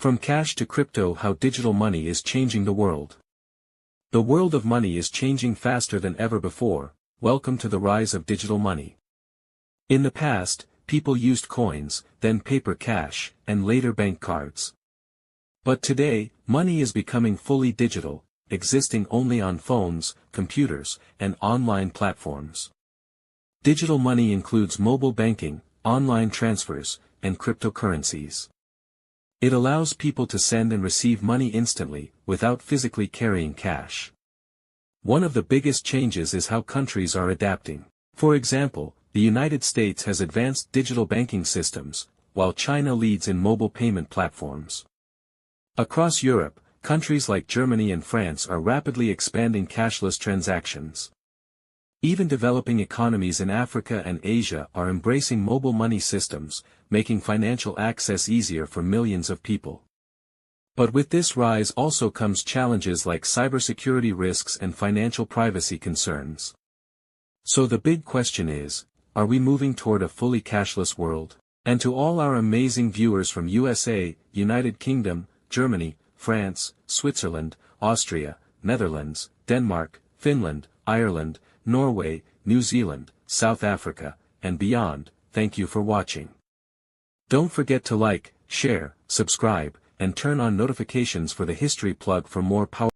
From cash to crypto, how digital money is changing the world. The world of money is changing faster than ever before. Welcome to the rise of digital money. In the past, people used coins, then paper cash, and later bank cards. But today, money is becoming fully digital, existing only on phones, computers, and online platforms. Digital money includes mobile banking, online transfers, and cryptocurrencies. It allows people to send and receive money instantly, without physically carrying cash. One of the biggest changes is how countries are adapting. For example, the United States has advanced digital banking systems, while China leads in mobile payment platforms. Across Europe, countries like Germany and France are rapidly expanding cashless transactions. Even developing economies in Africa and Asia are embracing mobile money systems, making financial access easier for millions of people. But with this rise also comes challenges like cybersecurity risks and financial privacy concerns. So the big question is, are we moving toward a fully cashless world? And to all our amazing viewers from USA, United Kingdom, Germany, France, Switzerland, Austria, Netherlands, Denmark, Finland, Ireland, Norway, New Zealand, South Africa, and beyond, thank you for watching. Don't forget to like, share, subscribe, and turn on notifications for the History Plug for more powerful